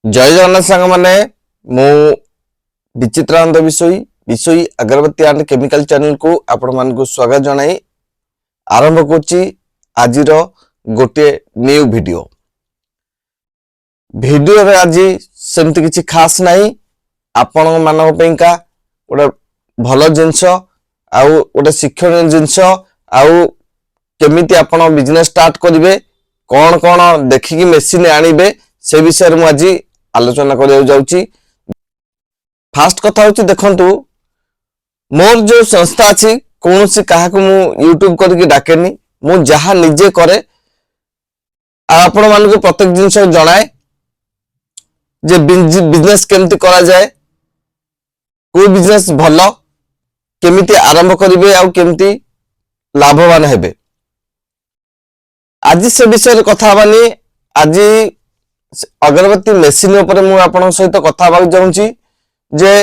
जय जगन्नाथ सांग माने मु विचित्रानंद विषयी अगरबत्ती एंड केमिकल चैनल को आपण मान को स्वागत जनाई आरंभ करछि आजिर गोटे न्यू वीडियो रे आज सेमती किछि खास नाही आपण मानव पेंका ओडा भलो जिंस आउ ओडा शिक्षण जिंस आउ केमिति आपण बिजनेस स्टार्ट करिवे कोन कोन देखि मेसिन आनिबे से विषय में आज आलोचना करिया जाउची। फास्ट कथा होची देखंतु मोर जो संस्था अछि कोनोसी काहा को मु यूट्यूब करके डाकेनी मु जहा निजे करे आपण मान को प्रत्येक जिंस जणाए जे बिजनेस केमती करा जाए कोई बिजनेस भलो केमिति आरंभ करिवे आ केमती लाभवान हेबे आज से विषय कथा बानी। आज अगरबत्ती मेसिन ऊपर मु आपन सहित कथा बाक जाउची जे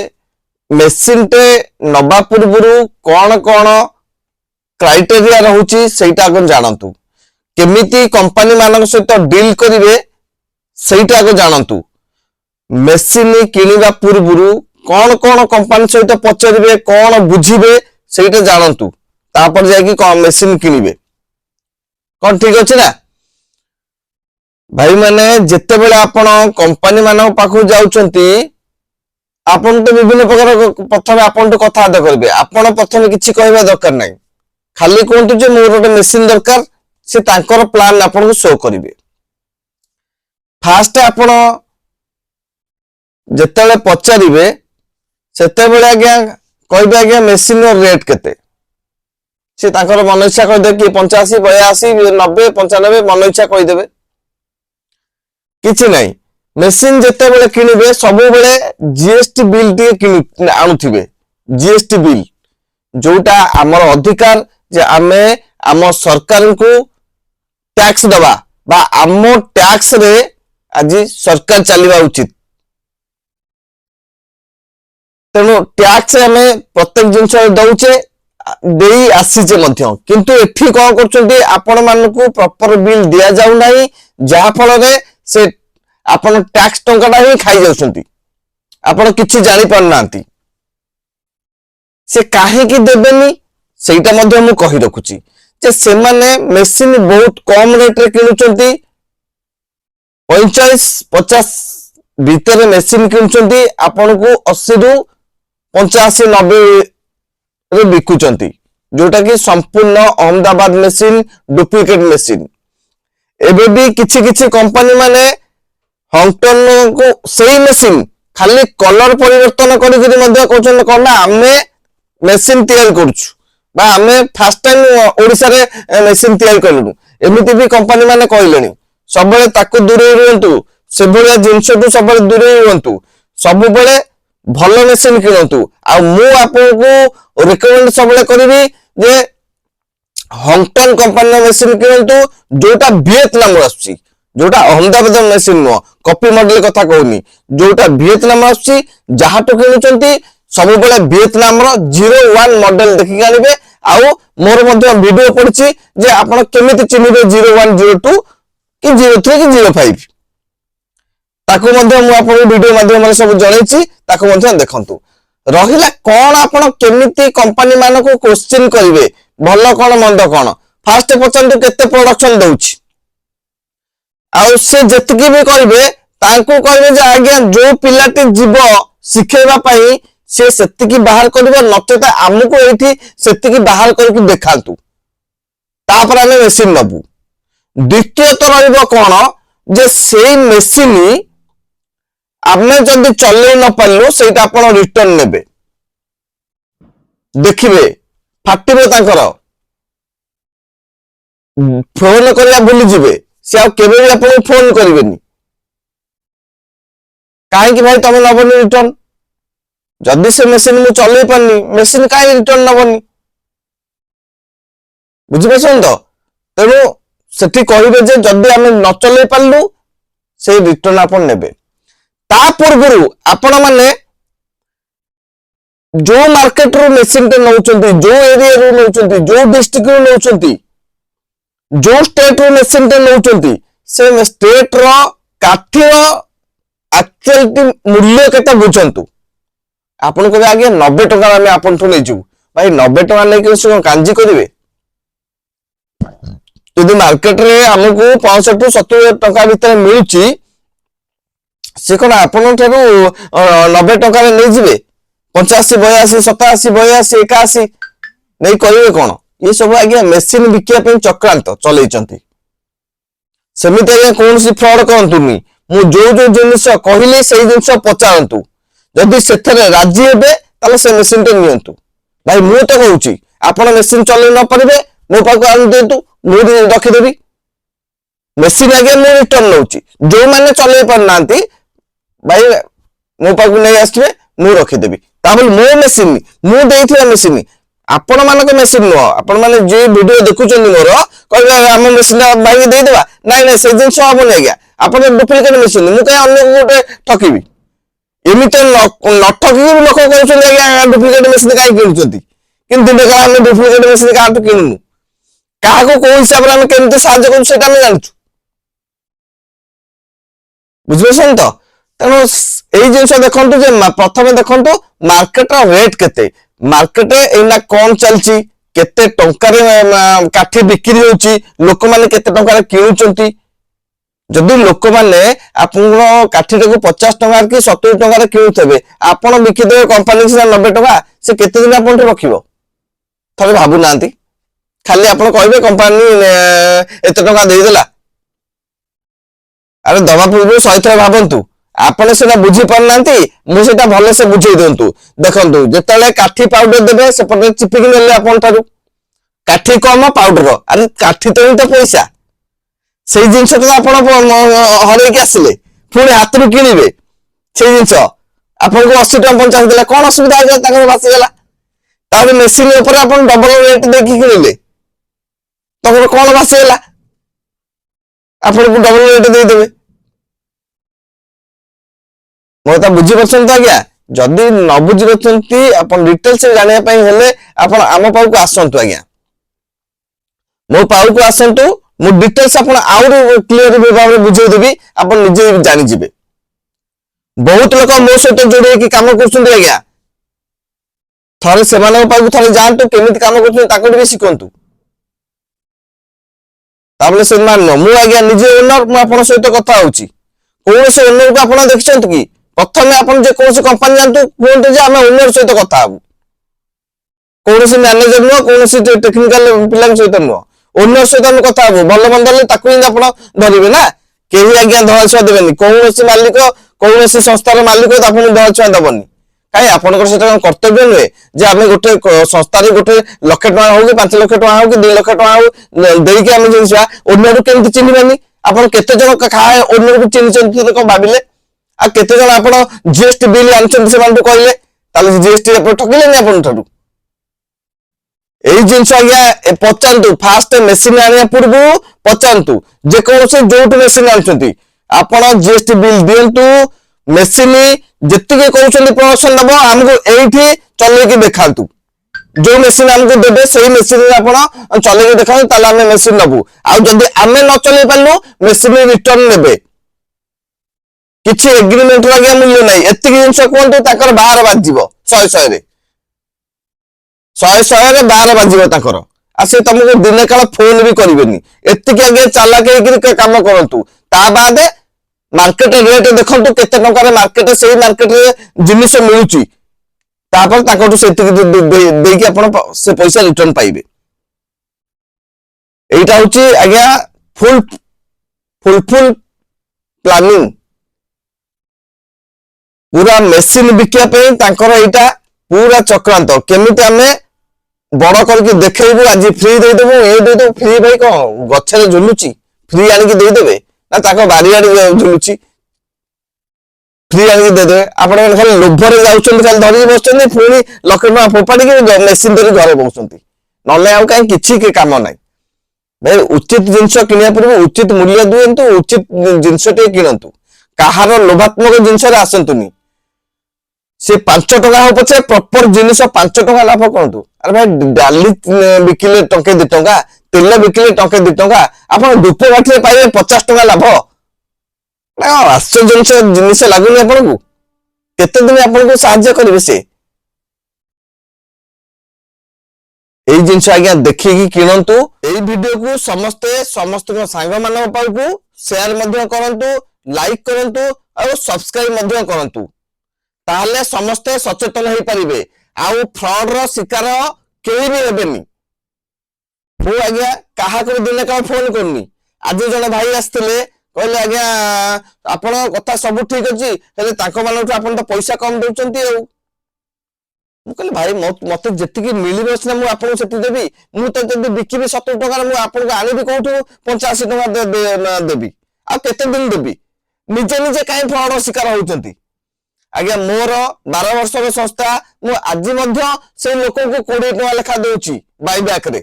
मेसिन टे नबा पूर्वरु कोन कोन क्राइटेरिया रहउची सेटा अगन जानंतु केमिति कंपनी मानक सहित डील करिवे सेटा अगन जानंतु मेसिन किनिबा पूर्वरु कोन कोन कंपनी सहित पचरिवे कोन बुझिबे सेटा जानंतु तापर जाय कि मेसिन किनिबे कोन ठीक अछि ना भाई माने जिते बेले आपण कंपनी मानक पाखु जाउचंती आपण तो विभिन्न प्रकार प्रथम आपण तो कथा आदा करबे आपण प्रथम किछि कहबा दरकार नै खाली कोंतु जे मोर गोटे मेसिन दरकार से तांकर प्लान आपण को शो करिवे। फास्ट आपण जेतेले पचारिवे सेते बेले आज्ञा कहबे आज्ञा मेसिन रो रेट केते से तांकर मन इच्छा कह दे कि 85 82 90 95 मन इच्छा कह देबे किछि नहीं। मेसिन जेते बेले किनिबे सब बेले जीएसटी बिल टी आनुथिबे जीएसटी बिल जोटा हमर अधिकार जे आमे आम सरकार को टैक्स दबा बा आम टैक्स रे आज सरकार चलिबा उचित तेनो टैक्स आमे प्रत्येक जिंस दउचे देई आसीचे मध्य किंतु एठी कोन करचंती आपण मान को प्रॉपर बिल दिया जाउ नाही जहा फल रे से आपण टैक्स टंकाटा ही खाई जाउछंती आपण किछि जानि पारनांती से काहे कि देबेनी सेटा मध्ये मु कहि रखुची जे से माने मेसिन बहुत कम रेट रे किनुचंती 45 50 भीतर मेसिन किनुचंती आपण को 80 रु 85 90 रे बिकुचंती जोटा कि संपूर्ण अहमदाबाद मेसिन डुप्लिकेट मेसिन एबे भी किछि किछि कंपनी माने हंगटन को सही मेसिन खाली कलर परिवर्तन करी मध्य कहछन कोना हमें मेसिन तैयार करछु बा हमें फर्स्ट टाइम ओडिसा रे मेसिन तैयार करलु एमिति भी कंपनी माने कहलेनी सब बेले ताको दूरे रहंतु से भलिया जिंस तो सब बेले दूरे रहंतु सब बेले भलो मेसिन किनंतु आ मु आपन को रिकमेंड सब बेले करबी जे हंगटन कंपनी मेसिन किनंतु जोटा वियतनाम आछी जोटा Ahmedabad machine no copy model कथा कहूनी जोटा वियतनाम आछी जहा तो किनुचंती सब बेले वियतनाम रो 01 मॉडल देखि आनिबे आउ मोर मध्ये वीडियो पड़छि जे आपण केमिति चिनिबे 01 02 कि 03 कि 05 ताको मध्ये मु आपण वीडियो माध्यम रे सब जणैछि ताको मध्ये देखंतु रहिला कोन आपण केमिति कंपनी मानको को क्वेश्चन करिवे भलो कोन मंद कोन फास्ट पचंतु केते प्रोडक्शन दउछि आउ से जतकी भी करिवे तांको कहबे जे आज्ञा जो पिलाटी जीव शिखेबा पई से सेतिकी बाहर करिवे नते त हमकु एठी सेतिकी बाहर करके देखांतु तापर हमें मेसिन नबु। द्वितीय तो रहइबो कोन जे सेई मेसिन आमे जदी चले न पालु सेटा आपण रिटर्न नेबे देखिबे फाटिबे तांकर फोन करिया भूली जिवे से आ केबे भी आपण फोन करिवेनी काहे कि भाई तमे नबनी रिटर्न जदी से मेसिन मु चले पानी मेसिन काहे रिटर्न नबनी बुझि पछन तो तेनु सेठी कहिबे जे जदी हमें न चले पालु से रिटर्न आपण नेबे ता पूर्वरु आपण माने जो मार्केट रो मेसिन ते नउचंती जो एरिया रो नउचंती जो डिस्ट्रिक्ट रो नउचंती जो स्टेट रो मेसिन ते नउचंती से स्टेट रो काठी रो ଆକ୍ଚୁଆଲି ମୂଲ୍ୟ କେତେ ବୁଝନ୍ତୁ। ଆପଣ କହିବେ ଆଜ୍ଞା 90 ଟଙ୍କା ଆମେ ଆପଣଠୁ ନେଇଯିବୁ, ଭାଇ 90 ଟଙ୍କା ନେଇକି ସେ କଣ କାଞ୍ଜି କରିବେ? ଯଦି ମାର୍କେଟରେ ଆମକୁ 65 ରୁ 70 ଟଙ୍କା ଭିତରେ ମିଳୁଛି, ସେ କଣ ଆପଣଙ୍କ ଠାରୁ 90 ଟଙ୍କାରେ ନେଇଯିବେ? 85, 82, 87, 82, 81 ନେଇ କରିବେ କଣ? ये सब आज्ञा मेसीन बिकिया चक्रांत चलती। सेमती आज्ञा कौन फ्रड कहतुनि, मु जो जो जिन कहली से जिन पचारतु, जदि से राजी हे से मेसीन टे नियंतु। भाई मु तो कहूँ आपड़ मेसीन चल न पारे मो पाक आन दिंतु, मुझे रखीदेवी मेसीन आज्ञा मुझे रिटर्न नौ जो मैंने चल पारना भाई मो पाक नहीं आसवे मु रखीदेवी मो मेसीन मुझे मेसीन आपण मानक मेसीन नुह। आपण माने जे वीडियो देखुचंदी मोर कहबे हम मेसीन भाई दे देबा, नहीं नहीं से जिंस हबो नै गया आपण डुप्लीकेट मेसीन मु कहीं अन्य गोटे ठकीबी। एमिते न ठकी लोक कहउछन गया डुप्लीकेट मेसीन काई किनुचंती, किंतु देखा हम डुप्लीकेट मेसीन का तो किनुनु, काहा को को हिसाब रे हम केमते साहाय्य करू सेटा हम जानछु। बुझबेसन तो तनो एई जिंस देखंतु जे प्रथमे देखंतु मार्केट रेट केते, मार्केट एना कौन चलची, केते टंकार काठी बिक्री होची, लोक माने केते टंकार किनुचंती। जदि लोक माने आपन काठी को 50 टंका कि 70 टंका किनुथबे, आपन बिकी देबे कंपनी से 90 टंका, से केते दिन आपन रखिबो? थरे भाबु नांती, खाली आपन कहबे कंपनी एते टंका देई देला। अरे दवा पूर्व 100 थर भाबंतु, आपने सेटा बुझी पारनांती, मु सेटा भले से बुझेई दियंतु। देखंतु जेतले काठी पाउडर देबे से पटे चिपिक नेले आपन थारु काठी कम पाउडर, अरे काठी तो पैसा से जिंस तो आपन हरे के आसिले पुणी हाथ किनिबे से जिंस आपन को 80 टका 50 देला कोन असुविधा है ताकर बासी गेला, तार मेसिन ऊपर आपन डबल रेट देखि किनिले तकर कोन बासी गेला, आपन को डबल रेट दे देबे। मोता बुझी परछन तो आज्ञा, जदि न बुझी परछंती अपन डिटेल्स जानिया पई हेले अपन आम पाउ को आसंतु आज्ञा, मो पाउ को आसंतु, मो डिटेल्स अपन आउर क्लियर भाव में बुझे देबी, अपन निजे जानि जिबे। बहुत लोक मो सहित जोड़े कि काम करछंती आज्ञा, थरे सेमान पाउ थरे जानतु केमिति काम करछंती ताको भी सिखंतु, ताबले से मान मु आज्ञा निजे ओनर मु अपन सहित कथा होउची, कोन से ओनर को अपन देखछंतु कि प्रथम आपन जे कोन से कंपनी जानतु कोनते जे हम ओनर सहित कथा हबु, कोन से मैनेजर नो कोन से टेक्निकल पिला सहित नो ओनर सहित हम कथा हबु, भल बंदले ताकू हि आपन धरिबे ना, केही आज्ञा धळछुआ देबेनी, कोन से मालिक कोन से संस्थार मालिक आपन धळछुआ दबनी काई आपन सेटा कर्तव्य नुहे जे आम गोटे संस्था गोटे लाख टका हो कि 5 लाख टका हो कि 2 लाख टका हो देकी आम जिनसा ओनर केमती चिन्हबानी, आपन केते जन खाए ओनर को चिन्हचंती तो भाबिले, आ केते जन आपन जीएसटी बिल आनचंती से मानतो कहले ताले जीएसटी आपन ठकिले नै आपन ठडू एई जिंस आज्ञा पचांतु फास्ट मेसिन आनिया पूर्व पचांतु जे कोन से जोट मेसिन आनचंती आपन जीएसटी बिल दियंतु, मेसिन जत्तिके कहउछंती प्रोडक्शन दबो हमको एठी चलेकी देखांतु, जो मेसिन हमको देबे सेही मेसिन रे आपन चलेकी देखांतु ताले हम मेसिन नबु, आ जदी आमे न चले पालु मेसिन रिटर्न नेबे, किछि एग्रीमेंट लागे मूल्य नै, एत्ति जिंस कोनतो ताकर 12 बाजिबो 100 रे 100 रे 12 बाजिबो ताकर, आ से तुमको दिने काल फोन भी करिवेनी, एत्ति के आगे चालाक हेकि काम करंतु। ता बाद मार्केट रेट देखंतु केते टंका रे मार्केट सेही मार्केट रे जिनिस मिलुची, तापर ताकटु सेति देकी आपण से पैसा रिटर्न पाइबे। एटा होची आज्ञा फुल प्लानिंग पूरा मेसिन बिकिया पे तांकर एटा पूरा चक्रांत, केमिति हमें बड़ करके देखैबु, आज फ्री दे देबु ए दे देबु, फ्री भाई को गछरे झुलुची फ्री आनि के दे देबे ना ताको बारी आड़ी झुलुची फ्री आनि के दे देबे, आपण खाली लोभरे जाउछन खाली धरि बसछन पुनी लाख टका फोपाडी के मेसिन धरि घरे बसछंती, नले आ काई किछि के काम नै। भाई उचित जिंस किनिया पूर्व उचित मूल्य दियंतु, उचित जिंस टे किनंतु, काहार लोभात्मक जिंस रे आसंतुनी, से 5 टका हो पछे प्रॉपर जिनिस 5 टका लाभ करंतु। अरे भाई डाली बिकिले टंके 2 टका, तेल बिकिले टंके 2 टका, आपण धूप गाठी पाइबे 50 टका लाभ, ନା ଆଶ୍ଚର୍ଯ୍ୟ ଜିନିଷ ଲାଗୁନି ଆପଣଙ୍କୁ? କେତେ ଦିନ ଆପଣଙ୍କୁ ସାହାଯ୍ୟ କରିବେ ସେ? ଏଇ ଜିନିଷ ଆଜ୍ଞା ଦେଖିକି କିଣନ୍ତୁ। ଏଇ ଭିଡିଓକୁ ସମସ୍ତଙ୍କ ସାଙ୍ଗ ମାନଙ୍କ ପାଖକୁ ସେୟାର ମଧ୍ୟ କରନ୍ତୁ, ଲାଇକ୍ କରନ୍ତୁ ଆଉ ସବସ୍କ୍ରାଇବ ମଧ୍ୟ କରନ୍ତୁ। ତାହେଲେ ସମସ୍ତେ ସଚେତନ ହେଇପାରିବେ ଆଉ ଫ୍ରଡ ର ଶିକାର କେହି ବି ହେବେନି। ମୁଁ ଆଜ୍ଞା କାହାକୁ ଦିନେ କାହା ଫୋନ କରୁନି। ଆଜି ଜଣେ ଭାଇ ଆସିଥିଲେ, କହିଲେ ଆଜ୍ଞା ଆପଣଙ୍କ କଥା ସବୁ ଠିକ ଅଛି, ହେଲେ ତାଙ୍କ ମାନଙ୍କଠୁ ଆପଣ ତ ପଇସା କମ ଦଉଛନ୍ତି ଆଉ। ମୁଁ କହିଲି ଭାଇ ମତେ ଯେତିକି ମିଳିବ ସିନା ମୁଁ ଆପଣଙ୍କୁ ସେତିକି ଦେବି। ମୁଁ ତ ଯଦି ବିକିବି 70 ଟଙ୍କାରେ, ମୁଁ ଆପଣଙ୍କୁ ଆଣିବି କୋଉଠୁ 85 ଟଙ୍କା ଦେବି? ଆଉ କେତେ ଦିନ ଦେବି? ନିଜେ ନିଜେ କାହିଁ ଫ୍ରଡ ଶିକାର ହଉଛନ୍ତି? ଆଜ୍ଞା ମୋର 12 ବର୍ଷର ସଂସ୍ଥା, ମୁଁ ଆଜି ମଧ୍ୟ ସେଇ ଲୋକଙ୍କୁ 20 ଟଙ୍କା ଲେଖା ଦଉଛି ବାଇବ୍ୟାକ ରେ।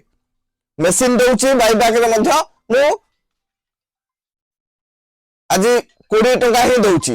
ମେସିନ ଦଉଛି ବାଇବ୍ୟାକ ରେ ମଧ୍ୟ ମୁଁ ଆଜି 20 ଟଙ୍କା ହିଁ ଦଉଛି।